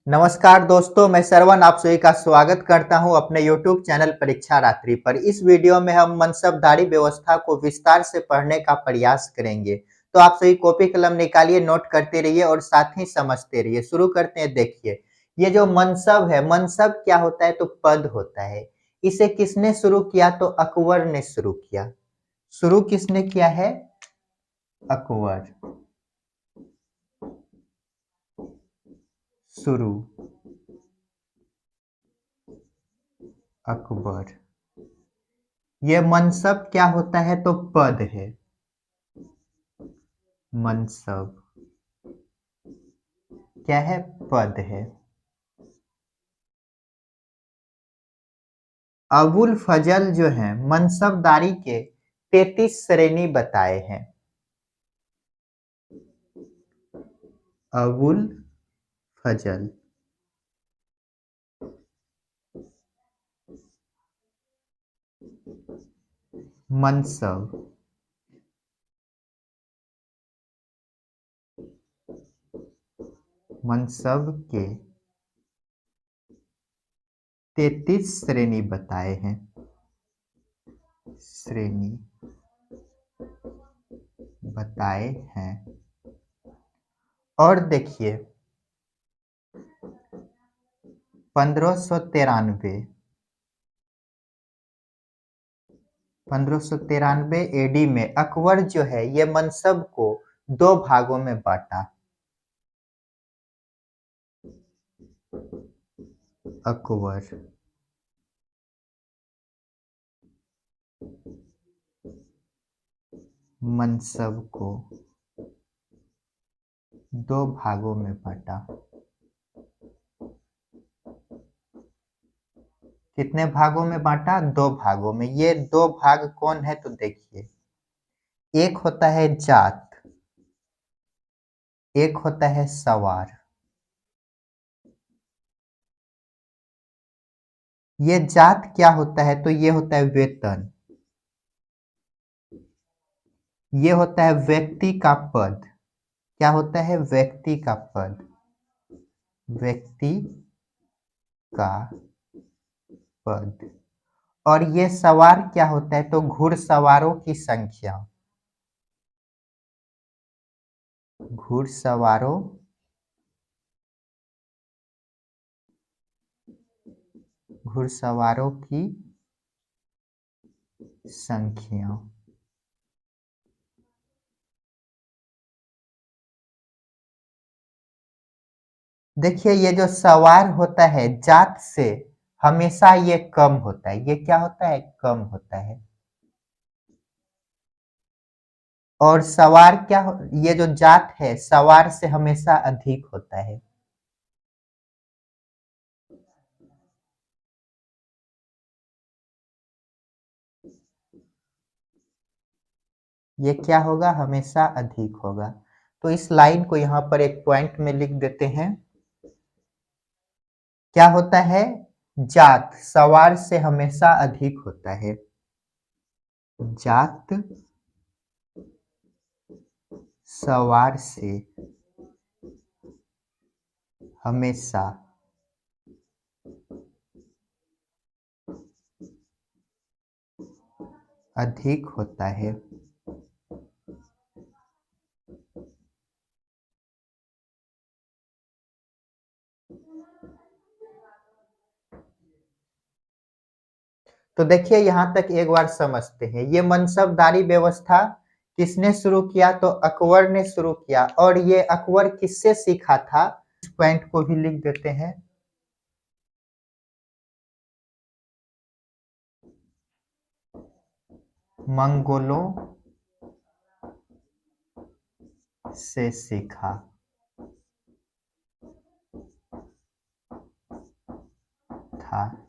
नमस्कार दोस्तों, मैं श्रवण आप सभी का स्वागत करता हूं अपने YouTube चैनल परीक्षा रात्रि पर। इस वीडियो में हम मनसबदारी व्यवस्था को विस्तार से पढ़ने का प्रयास करेंगे। तो आप सभी कॉपी कलम निकालिए, नोट करते रहिए और साथ ही समझते रहिए। शुरू करते हैं। देखिए, ये जो मनसब है, मनसब क्या होता है? तो पद होता है। इसे किसने शुरू किया? तो अकबर ने शुरू किया। शुरू किसने किया है? अकबर। शुरू अकबर। ये मनसब क्या होता है? तो पद है। मनसब क्या है? पद है। अबुल फजल जो है मनसबदारी के 33 श्रेणी बताए हैं। अबुल फजल मनसब मनसब के 33 श्रेणी बताए हैं। श्रेणी बताए हैं। और देखिए, 1593 एडी में अकबर जो है ये मनसब को 2 भागों में बांटा। अकबर मनसब को 2 भागों में बांटा। कितने भागों में बांटा? 2 भागों में। ये 2 भाग कौन है? तो देखिए, एक होता है जात, एक होता है सवार। ये जात क्या होता है? तो ये होता है वेतन। ये होता है व्यक्ति का पद। क्या होता है? व्यक्ति का पद। व्यक्ति का पद। और ये सवार क्या होता है? तो घुड़सवारों की संख्या। घुड़सवारों घुड़सवारों की संख्या। देखिए, ये जो सवार होता है जात से हमेशा ये कम होता है। ये क्या होता है? कम होता है। और सवार ये जो जात है सवार से हमेशा अधिक होता है। ये क्या होगा? हमेशा अधिक होगा। तो इस लाइन को यहाँ पर एक पॉइंट में लिख देते हैं। क्या होता है? जात सवार से हमेशा अधिक होता है। जात सवार से हमेशा अधिक होता है। तो देखिए, यहाँ तक एक बार समझते हैं। ये मनसबदारी व्यवस्था किसने शुरू किया? तो अकबर ने शुरू किया। और ये अकबर किससे सीखा था? इस पॉइंट को भी लिख देते हैं। मंगोलों से सीखा था।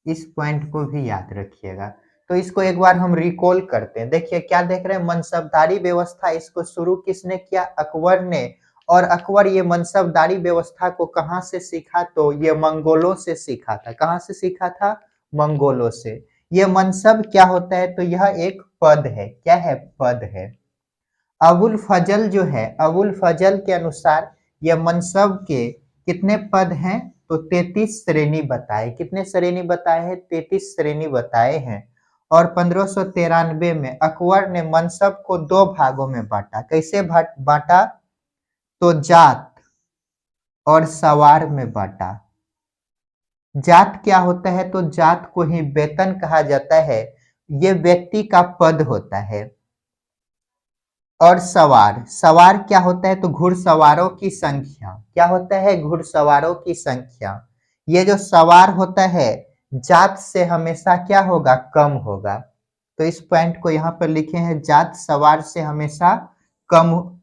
इस पॉइंट को भी याद रखिएगा। तो इसको एक बार हम रिकॉल करते हैं। देखिए, क्या देख रहे हैं? मनसबदारी व्यवस्था इसको शुरू किसने किया? अकबर ने। और अकबर ये मनसबदारी व्यवस्था को कहाँ से सीखा? तो ये मंगोलों से सीखा था। कहाँ से सीखा था? मंगोलों से। ये मनसब क्या होता है? तो यह एक पद है। क्या है? पद है। अबुल फजल जो है, अबुल फजल के अनुसार यह मनसब के कितने पद हैं? तो 33 श्रेणी बताए। कितने श्रेणी बताए हैं? 33 श्रेणी बताए हैं। और 1593 में अकबर ने मनसब को 2 भागों में बाँटा। कैसे बाँटा? तो जात और सवार में बाँटा। जात क्या होता है? तो जात को ही वेतन कहा जाता है। ये व्यक्ति का पद होता है। और सवार, सवार क्या होता है? तो घुड़सवारों की संख्या। क्या होता है? घुड़सवारों की संख्या। ये जो सवार होता है जात से हमेशा क्या होगा? कम होगा। तो इस पॉइंट को यहाँ पर लिखे हैं, जात सवार से हमेशा कम।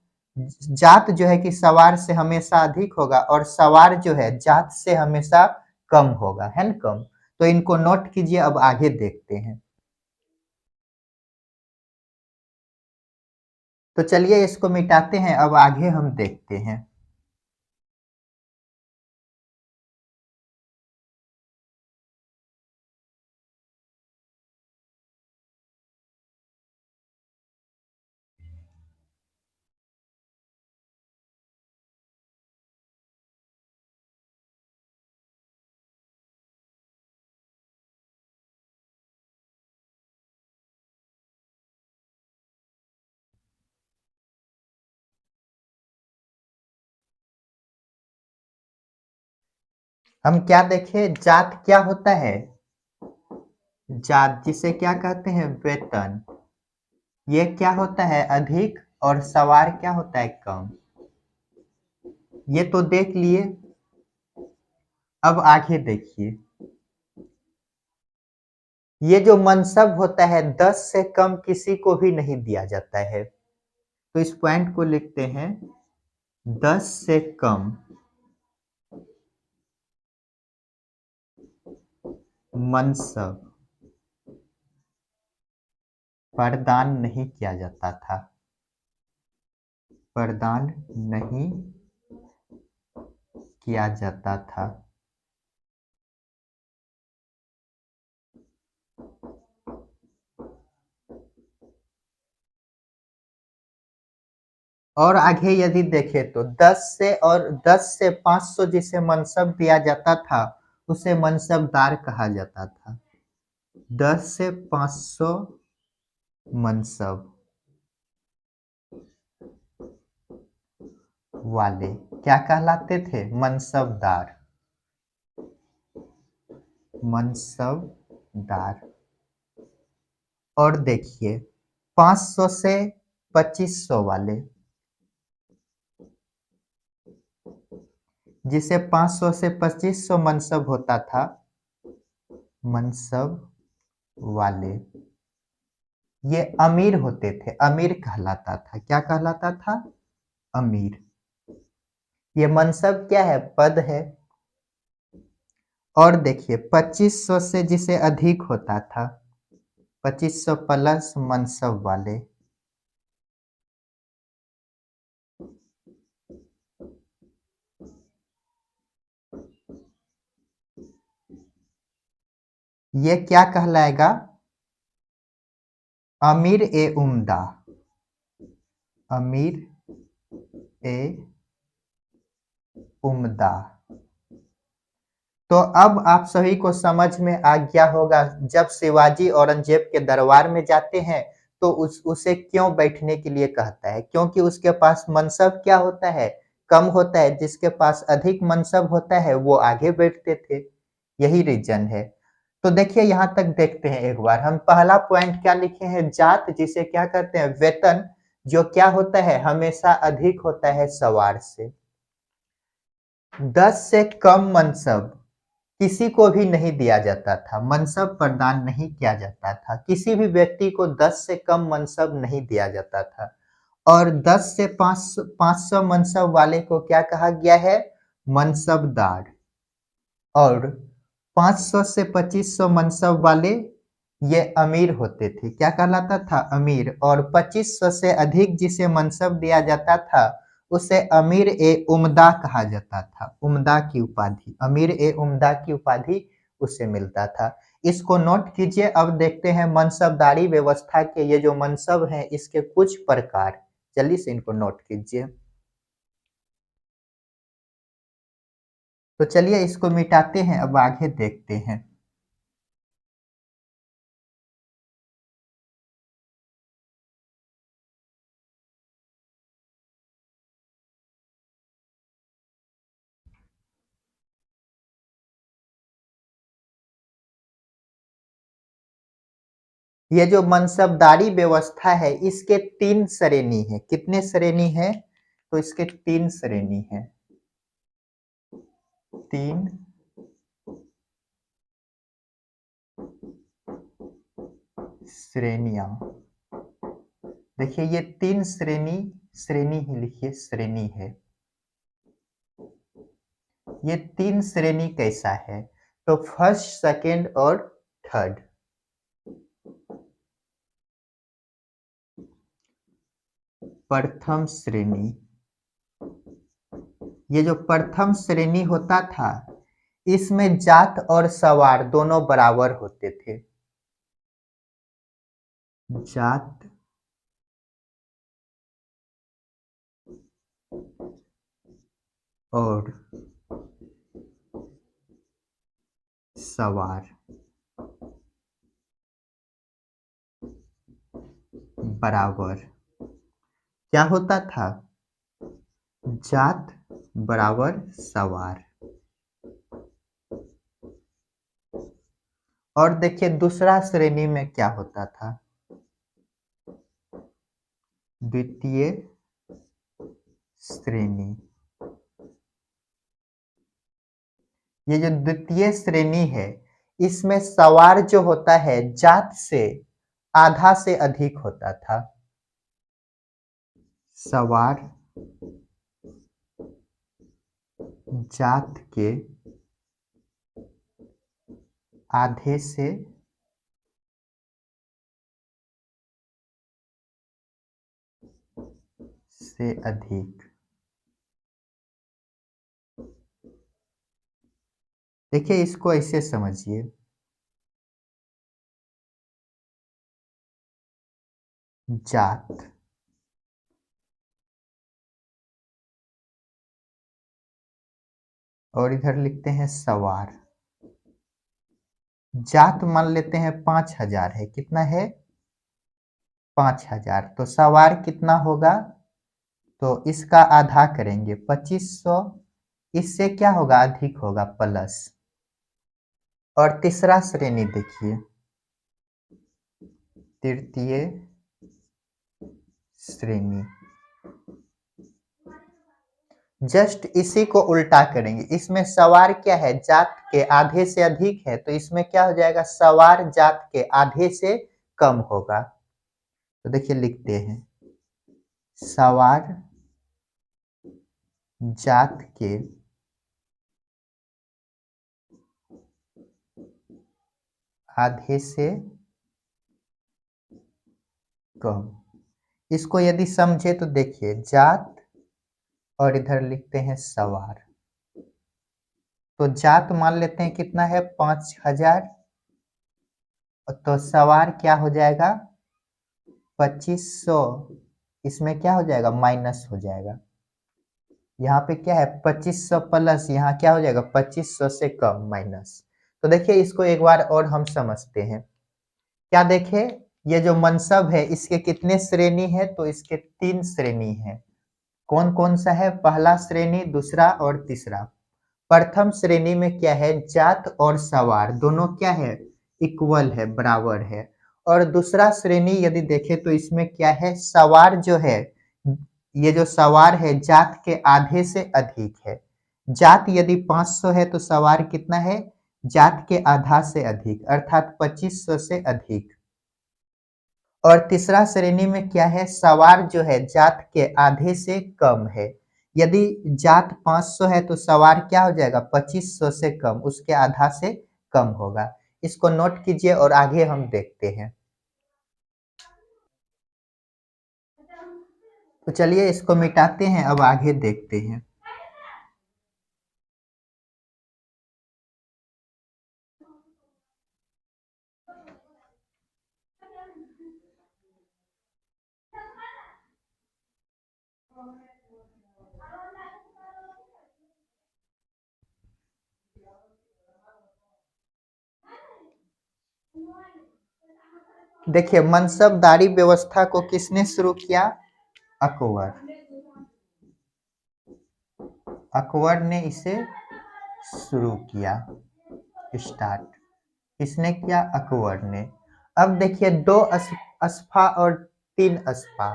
जात जो है कि सवार से हमेशा अधिक होगा और सवार जो है जात से हमेशा कम होगा, है ना? कम। तो इनको नोट कीजिए। अब आगे देखते हैं। तो चलिए इसको मिटाते हैं। अब आगे हम देखते हैं। हम क्या देखें? जात क्या होता है? जात जिसे क्या कहते हैं? वेतन। ये क्या होता है? अधिक। और सवार क्या होता है? कम। ये तो देख लिए। अब आगे देखिए। ये जो मनसब होता है 10 से कम किसी को भी नहीं दिया जाता है। तो इस पॉइंट को लिखते हैं, 10 से कम मनसब प्रदान नहीं किया जाता था। प्रदान नहीं किया जाता था। और आगे यदि देखें तो 10 से 500 जिसे मनसब दिया जाता था उसे मनसबदार कहा जाता था। 10 से 500 मनसब वाले क्या कहलाते थे? मनसबदार। मनसबदार। और देखिए 500 से 2500 वाले, जिसे 500 से 2500 मनसब होता था, मनसब वाले ये अमीर होते थे। अमीर कहलाता था। क्या कहलाता था? अमीर। ये मनसब क्या है? पद है। और देखिए 2500 से जिसे अधिक होता था, 2500 प्लस मनसब वाले, ये क्या कहलाएगा? अमीर ए उम्दा। अमीर ए उम्दा। तो अब आप सभी को समझ में आ गया होगा, जब शिवाजी औरंगजेब के दरबार में जाते हैं तो उसे क्यों बैठने के लिए कहता है? क्योंकि उसके पास मनसब क्या होता है? कम होता है। जिसके पास अधिक मनसब होता है वो आगे बैठते थे। यही रीजन है। तो देखिए यहाँ तक देखते हैं एक बार। हम पहला पॉइंट क्या लिखे हैं? जात जिसे क्या कहते हैं? वेतन, जो क्या होता है? हमेशा अधिक होता है सवार से। 10 से कम मनसब किसी को भी नहीं दिया जाता था। मनसब प्रदान नहीं किया जाता था। किसी भी व्यक्ति को 10 से कम मनसब नहीं दिया जाता था। और 10 से 500 मनसब वाले को क्या कहा गया है? मनसबदार। और 500 से 2500 मनसब वाले ये अमीर होते थे। क्या कहलाता था? अमीर। और 2500 से अधिक जिसे मनसब दिया जाता था उसे अमीर ए उम्दा कहा जाता था। उम्दा की उपाधि, अमीर ए उम्दा की उपाधि उसे मिलता था। इसको नोट कीजिए। अब देखते हैं मनसबदारी व्यवस्था के ये जो मनसब हैं इसके कुछ प्रकार। जल्दी से इनको नोट कीजिए। तो चलिए इसको मिटाते हैं, अब आगे देखते हैं। ये जो मनसबदारी व्यवस्था है इसके 3 श्रेणी है। कितने श्रेणी है? तो इसके 3 श्रेणी है। 3 श्रेणियां। देखिए ये 3 श्रेणी ही लिखिए, श्रेणी है। ये 3 श्रेणी कैसा है? तो फर्स्ट, सेकंड और थर्ड। प्रथम श्रेणी। ये जो प्रथम श्रेणी होता था इसमें जात और सवार दोनों बराबर होते थे। जात और सवार बराबर। क्या होता था? जात बराबर सवार। और देखिए दूसरा श्रेणी में क्या होता था? द्वितीय श्रेणी। ये जो द्वितीय श्रेणी है इसमें सवार जो होता है जात से आधा से अधिक होता था। सवार जात के आधे से अधिक। देखिए इसको ऐसे समझिए, जात और इधर लिखते हैं सवार। जात मान लेते हैं 5,000 है। कितना है? 5,000। तो सवार कितना होगा? तो इसका आधा करेंगे 2500। इससे क्या होगा? अधिक होगा, प्लस। और तीसरा श्रेणी देखिए, तृतीय श्रेणी। जस्ट इसी को उल्टा करेंगे। इसमें सवार क्या है? जात के आधे से अधिक है, तो इसमें क्या हो जाएगा? सवार जात के आधे से कम होगा। तो देखिए लिखते हैं, सवार जात के आधे से कम। इसको यदि समझे तो देखिए, जात और इधर लिखते हैं सवार। तो जात मान लेते हैं कितना है? 5,000। तो सवार क्या हो जाएगा? 2500। इसमें क्या हो जाएगा? माइनस हो जाएगा। यहाँ पे क्या है? 2500 प्लस, यहाँ क्या हो जाएगा? 2500 से कम माइनस। तो देखिए इसको एक बार और हम समझते हैं। क्या देखे? ये जो मनसब है इसके कितने श्रेणी है? तो इसके 3 श्रेणी है। कौन कौन सा है? पहला श्रेणी, दूसरा और तीसरा। प्रथम श्रेणी में क्या है? जात और सवार दोनों क्या है? इक्वल है, बराबर है। और दूसरा श्रेणी यदि देखें तो इसमें क्या है? सवार जो है, ये जो सवार है जात के आधे से अधिक है। जात यदि 500 है तो सवार कितना है? जात के आधा से अधिक, अर्थात 2500 से अधिक। और तीसरा श्रेणी में क्या है? सवार जो है जात के आधे से कम है। यदि जात 500 है तो सवार क्या हो जाएगा? 2500 से कम, उसके आधा से कम होगा। इसको नोट कीजिए और आगे हम देखते हैं। तो चलिए इसको मिटाते हैं, अब आगे देखते हैं। देखिए, मनसबदारी व्यवस्था को किसने शुरू किया? अकबर। अकबर ने इसे शुरू किया, स्टार्ट किसने किया? अकबर ने। अब देखिए, दो अस्फा और तीन अस्फा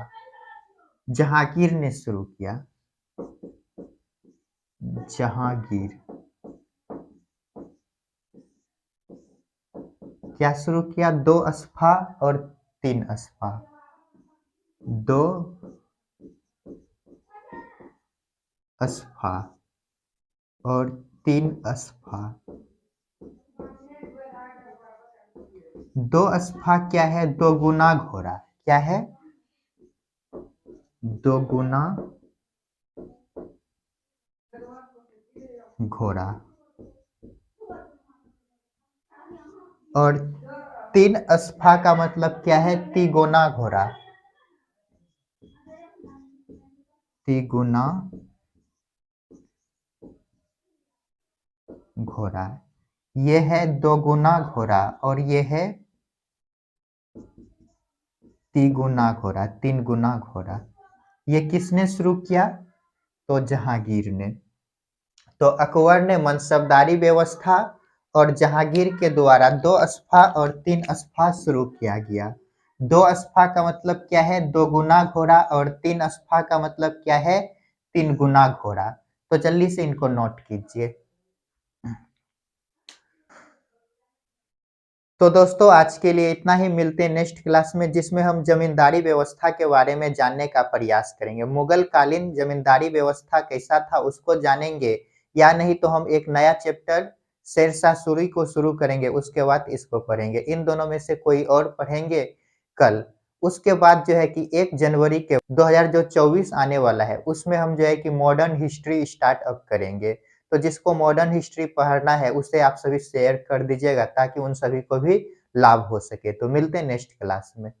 जहांगीर ने शुरू किया। जहांगीर क्या शुरू किया? दो अस्फा और तीन अस्फा। दो अस्फा और तीन अस्फा। दो अस्फा क्या है? दो गुना घोड़ा। क्या है? दो गुना घोड़ा। और तीन अस्फा का मतलब क्या है? तिगुना घोड़ा। तिगुना घोड़ा। ये है दो गुना घोड़ा और ये है तिगुना घोड़ा, तीन गुना घोड़ा। ये किसने शुरू किया? तो जहांगीर ने। तो अकबर ने मनसबदारी व्यवस्था और जहांगीर के द्वारा दो अस्फा और तीन अस्फा शुरू किया गया। दो अस्फा का मतलब क्या है? दो गुना घोड़ा। और तीन अस्फा का मतलब क्या है? तीन गुना घोड़ा। तो जल्दी से इनको नोट कीजिए। तो दोस्तों, आज के लिए इतना ही। मिलते हैं नेक्स्ट क्लास में, जिसमें हम जमींदारी व्यवस्था के बारे में जानने का प्रयास करेंगे। मुगल कालीन जमींदारी व्यवस्था कैसा था उसको जानेंगे, या नहीं तो हम एक नया चैप्टर शेरशाह सूरी को शुरू करेंगे, उसके बाद इसको पढ़ेंगे। इन दोनों में से कोई और पढ़ेंगे कल। उसके बाद जो है कि 1 जनवरी के 2024 आने वाला है, उसमें हम जो है कि मॉडर्न हिस्ट्री स्टार्ट अप करेंगे। तो जिसको मॉडर्न हिस्ट्री पढ़ना है उसे आप सभी शेयर कर दीजिएगा, ताकि उन सभी को भी लाभ हो सके। तो मिलते हैं नेक्स्ट क्लास में।